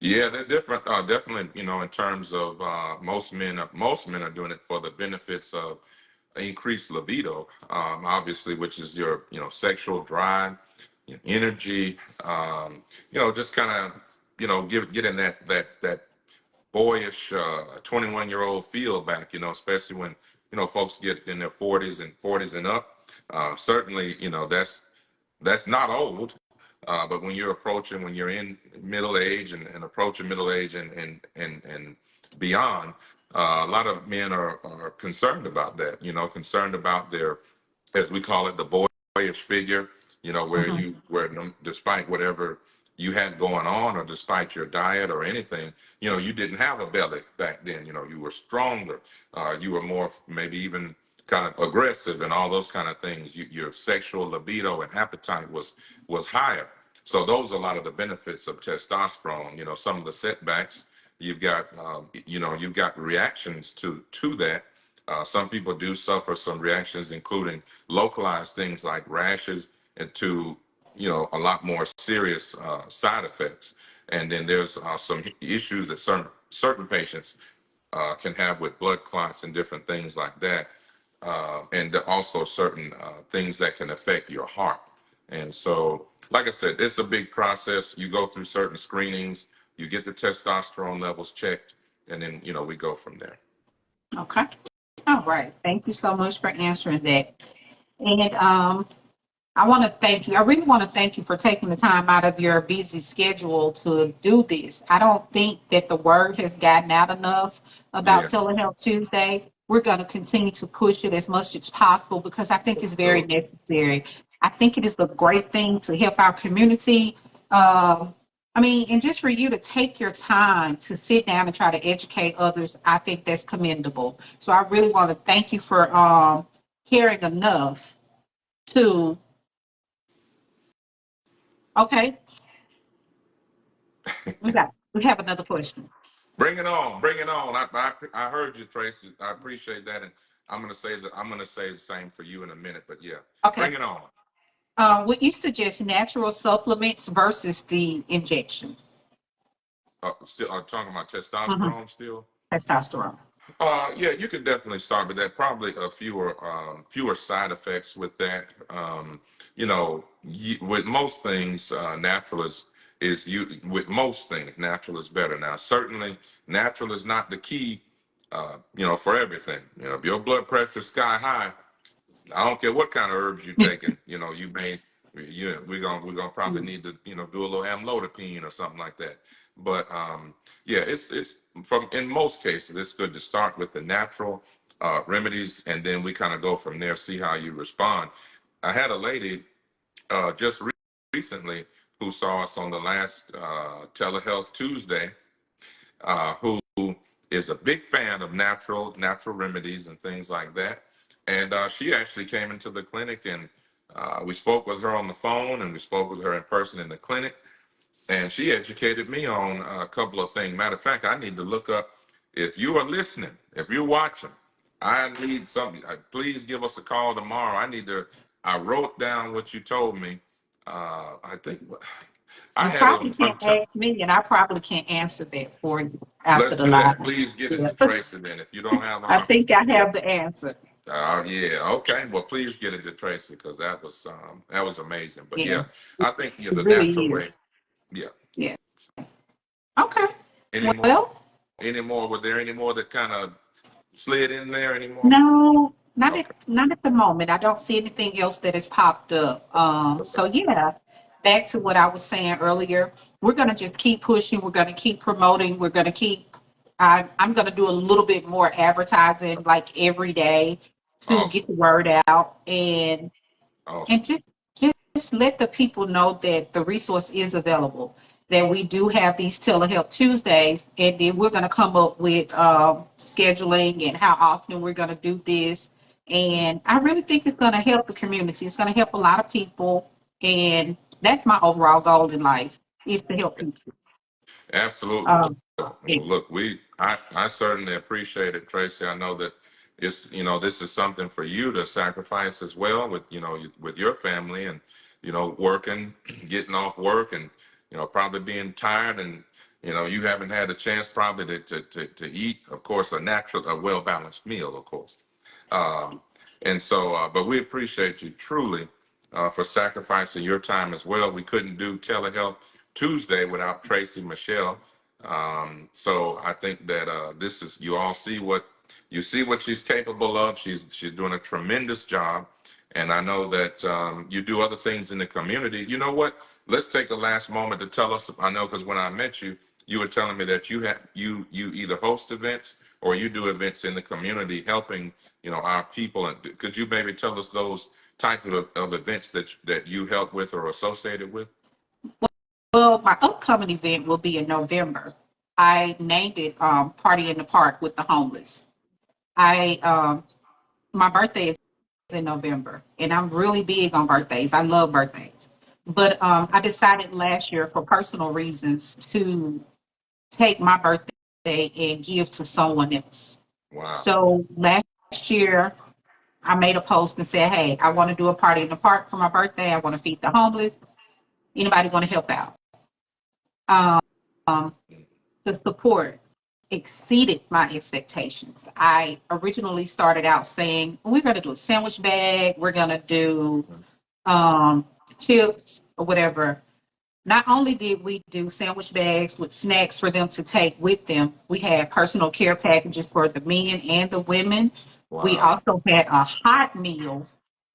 Yeah, they're different. Definitely, in terms of most men are doing it for the benefits of increased libido, obviously, which is your, sexual drive, your energy, just kind of, getting that boyish 21-year-old feel back, especially when, folks get in their 40s and up. Certainly, that's not old, but when you're in middle age and approaching middle age and beyond, a lot of men are concerned about that. Concerned about their, as we call it, the boyish figure.
Mhm.
Where despite whatever you had going on, or despite your diet or anything, you didn't have a belly back then. You were stronger. You were more, maybe even kind of aggressive and all those kind of things. Your sexual libido and appetite was higher. So those are a lot of the benefits of testosterone. Some of the setbacks, you've got you've got reactions to that. Some people do suffer some reactions, including localized things like rashes, and to a lot more serious side effects. And then there's some issues that certain patients can have with blood clots and different things like that, and also certain things that can affect your heart. And so, like I said, it's a big process. You go through certain screenings, you get the testosterone levels checked, and then we go from there.
Okay. All right. Thank you so much for answering that. And I want to thank you. I really want to thank you for taking the time out of your busy schedule to do this. I don't think that the word has gotten out enough about
Yeah,
Telehealth Tuesday. We're going to continue to push it as much as possible because I think it's very
absolutely.
necessary. I think it is a great thing to help our community. Um, I mean, and just for you to take your time to sit down and try to educate others, I think that's commendable. So I really want to thank you for caring enough to. Okay, we have another question.
Bring it on, bring it on. I heard you, Tracy. I appreciate that, and I'm gonna say the same for you in a minute. But yeah,
Okay.
bring it on.
Would you suggest natural supplements versus the injections?
Still talking about
Hmm.
testosterone still.
Testosterone.
Yeah, you could definitely start with that. Probably a fewer side effects with that. With most things, natural is you. With most things, natural is better. Now, certainly, natural is not the key. For everything. If your blood pressure is sky high, I don't care what kind of herbs you're taking. You may, we're gonna probably need to, do a little amlodipine or something like that. But yeah, it's from in most cases, it's good to start with the natural remedies, and then we kind of go from there, see how you respond. I had a lady just recently who saw us on the last Telehealth Tuesday, who is a big fan of natural remedies and things like that. And she actually came into the clinic, and we spoke with her on the phone, and we spoke with her in person in the clinic. And she educated me on a couple of things. Matter of fact, I need to look up, if you are listening, if you're watching, I need something. Please give us a call tomorrow. I wrote down what you told me. I think I
You
had it
probably
on.
can't ask me, and I probably can't answer that for you after
Let's
the
do that.
live.
Please get it
Yeah.
to Tracy then. If you don't have
I
our,
think I have the answer.
yeah, okay. Well, please get it to Tracy because that was amazing. But
Yeah,
yeah, I think
it
the
really
natural way.
is.
Yeah.
Yeah. Okay.
Any more?
Well,
Any more? Were there any more that kind of slid in there anymore?
no,
Okay.
not at the moment. I don't see anything else that has popped up.
Okay.
So yeah, back to what I was saying earlier. We're gonna just keep pushing. We're gonna keep promoting. We're gonna keep. I'm gonna do a little bit more advertising, like every day, to get
Awesome.
the word out, and
Awesome.
just let the people know that the resource is available, that we do have these telehealth Tuesdays, and then we're going to come up with scheduling and how often we're going to do this. And I really think it's going to help the community. It's going to help a lot of people, and that's my overall goal in life is to help people.
Absolutely.
Um, yeah.
Well, look, I certainly appreciate it, Tracy. I know that this is something for you to sacrifice as well with, with your family and, working, getting off work and, probably being tired and, you haven't had a chance probably to eat, of course, a well-balanced meal, of course. Um, and so, but we appreciate you truly for sacrificing your time as well. We couldn't do Telehealth Tuesday without Tracy Michelle. So I think that this is you see what she's capable of. She's doing a tremendous job, and I know that you do other things in the community. You know what? Let's take a last moment to tell us. I know because when I met you, you were telling me that you either host events or you do events in the community, helping our people. And could you maybe tell us those types of events that you help with or associated with?
Well, my upcoming event will be in November. I named it Party in the Park with the Homeless. I My birthday is in November, and I'm really big on birthdays. I love birthdays. But I decided last year, for personal reasons, to take my birthday and give to someone else.
Wow.
So last year, I made a post and said, "Hey, I want to do a party in the park for my birthday. I want to feed the homeless. Anybody want to help out?" Um, the support exceeded my expectations. I originally started out saying, we're going to do a sandwich bag, we're going to do um, chips or whatever. Not only did we do sandwich bags with snacks for them to take with them, we had personal care packages for the men and the women. We
Wow.
also had a hot meal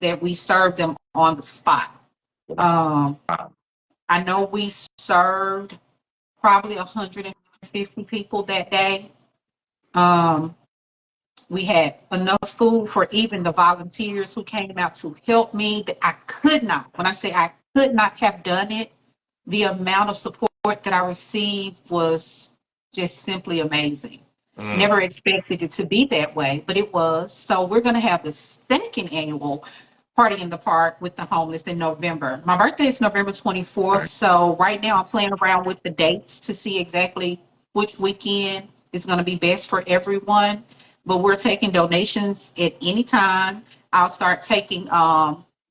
that we served them on the spot. Um, I know we served probably 150 people that day. Um, we had enough food for even the volunteers who came out to help me. That I could not, when I say I could not have done it, the amount of support that I received was just simply amazing.
Mm.
Never expected it to be that way, but it was. So we're going to have the second annual Party in the Park with the homeless in November. My birthday is November 24th.
Right.
So right now I'm playing around with the dates to see exactly which weekend is going to be best for everyone. But we're taking donations at any time. I'll start taking,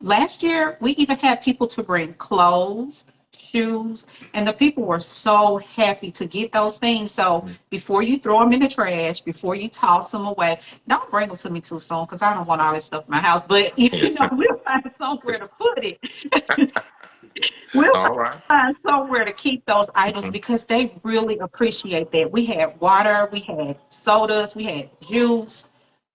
last year we even had people to bring clothes, shoes, and the people were so happy to get those things. So before you throw them in the trash, before you toss them away, don't bring them to me too soon because I don't want all this stuff in my house. But we'll find somewhere to put it. We'll
All right.
find somewhere to keep those items
Mhm.
because they really appreciate that. We had water, we had sodas, we had juice.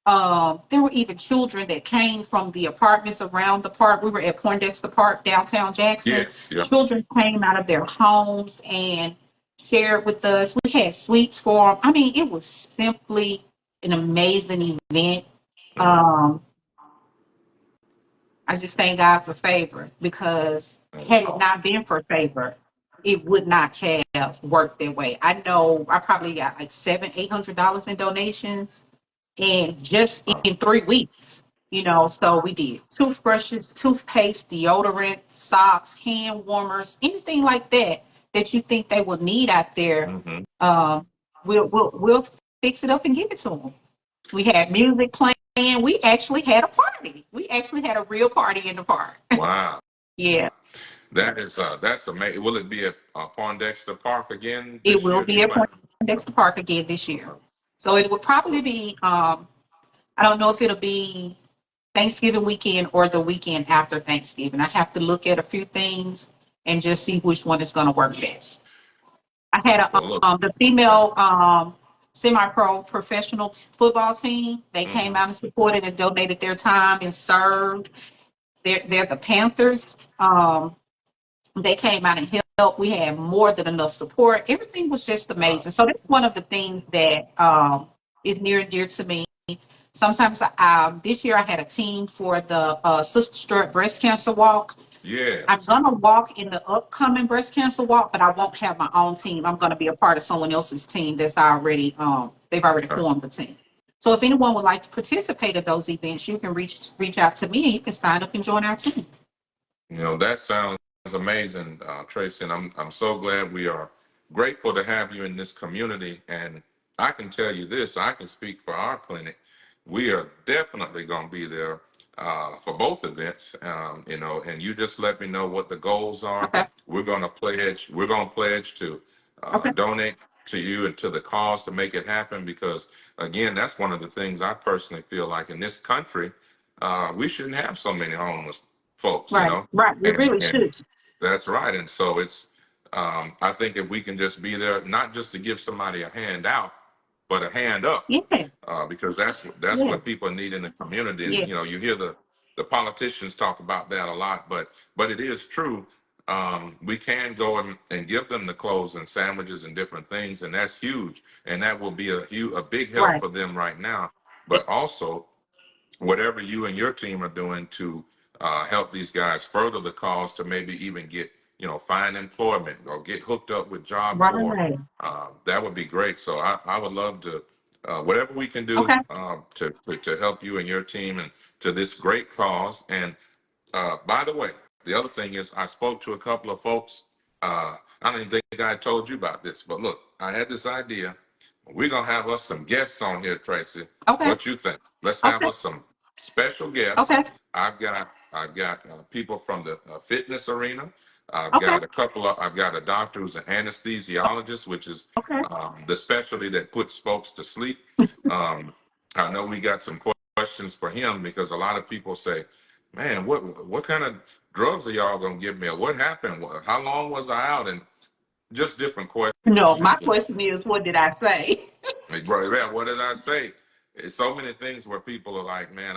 There were even children that came from the apartments around the park. We were at Poindexter Park, downtown Jackson.
Yes. Yeah.
Children came out of their homes and shared with us. We had sweets for them. I mean, it was simply an amazing event.
Mm.
Um, I just thank God for favor because
That's
had it
awesome.
not been for favor, it would not have worked that way. I know I probably got like $700-800 in donations and just
Wow.
in 3 weeks, so we did toothbrushes, toothpaste, deodorant, socks, hand warmers, anything like that that you think they will need out there.
Hmm.
Um, we'll fix it up and give it to them. We had music playing. We actually had a party. We actually had a real party in the park.
Wow.
Yeah,
That's amazing. Will it be at Poindexter Park again
it
this
will
year? Do you
be at
plan?
Poindexter Park again this year. So it will probably be. I don't know if it'll be Thanksgiving weekend or the weekend after Thanksgiving. I have to look at a few things and just see which one is going to work best. I had
Well, look.
the female
That's.
semi-pro professional football team. They came
Hmm.
out and supported and donated their time and served. They're the Panthers. They came out and helped. We had more than enough support. Everything was just
Wow.
amazing. So that's one of the things that is near and dear to me. Sometimes this year I had a team for the Sister Stuart Breast Cancer Walk. I'm
Yes.
gonna walk in the upcoming breast cancer walk, but I won't have my own team. I'm gonna be a part of someone else's team that's already they've already
Uh,
formed the team. So if anyone would like to participate at those events, you can reach out to me and you can sign up and join our team.
That sounds amazing, Tracy, and I'm so glad we are grateful to have you in this community. And I can tell you this, I can speak for our clinic. We are definitely going to be there for both events, and you just let me know what the goals are.
Okay.
We're going to pledge to
Okay.
donate to you and to the cause to make it happen because, again, that's one of the things I personally feel like in this country, we shouldn't have so many homeless folks,
Right. Right. We
and
really should.
that's right. And so it's I think if we can just be there, not just to give somebody a hand out, but a hand up,
Yeah.
because that's
Yeah.
what people need in the community. And
Yes.
you hear the politicians talk about that a lot, but it is true. We can go and give them the clothes and sandwiches and different things, and that's huge. And that will be a big help
Right.
for them right now. But also, whatever you and your team are doing to help these guys further the cause to maybe even get find employment or get hooked up with Job Corps,
Right.
that would be great. So I would love to whatever we can do
Okay.
to help you and your team and to this great cause. And by the way, the other thing is I spoke to a couple of folks. I don't even think I told you about this, but look, I had this idea we're gonna have us some guests on here, Tracy.
Okay.
What you think? Let's have
Okay.
us some special guests.
Okay.
I've got people from the fitness arena.
Okay.
I've got a doctor who's an anesthesiologist, which is
Okay.
the specialty that puts folks to sleep. Um, I know we got some questions for him because a lot of people say, "Man, what kind of drugs are y'all gonna give me? Or what happened? How long was I out?" And just different
No, my
questions.
question is, what did I say?
Like, bro, yeah, what did I say? It's so many things where people are like, man,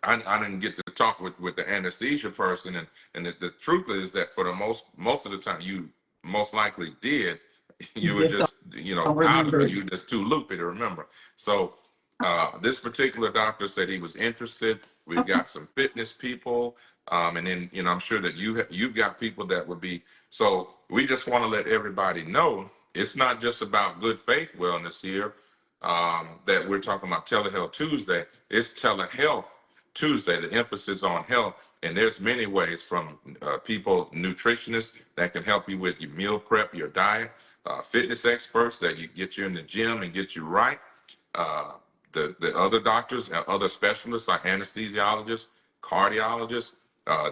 I didn't get to talk with the anesthesia person, and the truth is that for the most of the time, you most likely did.
You
You were
just
just,
don't
out of
remember
it.
it.
You were just too loopy to remember. So this particular doctor said he was interested. We've
Okay.
got some fitness people, and then I'm sure that you've got people that would be. So we just want to let everybody know it's not just about good faith wellness here. That we're talking about Telehealth Tuesday. It's Telehealth Tuesday, the emphasis on health. And there's many ways from people, nutritionists that can help you with your meal prep, your diet, fitness experts that you get you in the gym and get you right. Uh, the other doctors, other specialists like anesthesiologists, cardiologists,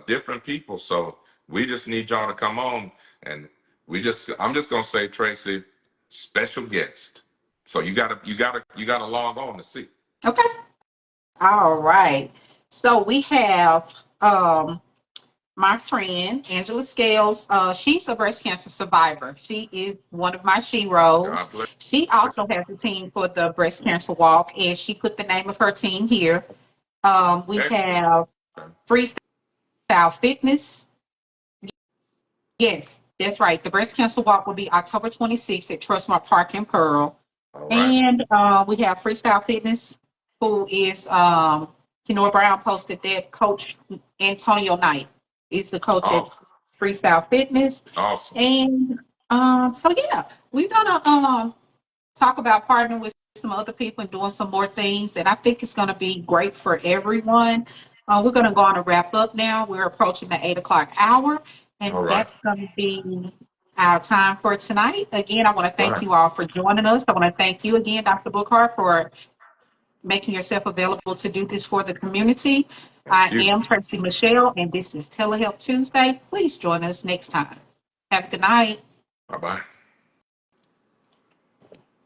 different people. So we just need y'all to come on, and I'm just gonna say, Tracy, special guest. So you gotta log on to see.
Okay. All right. So we have my friend Angela Scales. She's a breast cancer survivor. She is one of my sheroes.
God bless.
She also has a team for the breast cancer walk, and she put the name of her team here. We
Excellent.
have
Okay.
Freestyle Fitness. Yes, that's right. The breast cancer walk will be October 26th at Trustmark Park in Pearl.
All right.
And we have Freestyle Fitness, who is Kenora Brown posted that Coach Antonio Knight is the coach at
Awesome.
Freestyle Fitness.
Awesome.
And so yeah, we're gonna talk about partnering with some other people and doing some more things. And I think it's gonna be great for everyone. We're gonna go on and wrap up now. We're approaching the 8 o'clock hour, and
All right.
that's gonna be our time for tonight. Again, I want to thank
Right.
you all for joining us. I want to thank you again, Dr. Bookhart, for making yourself available to do this for the community.
Thank
I
you.
am Tracy Michelle, and this is Telehealth Tuesday. Please join us next time. Have a good night.
Bye bye.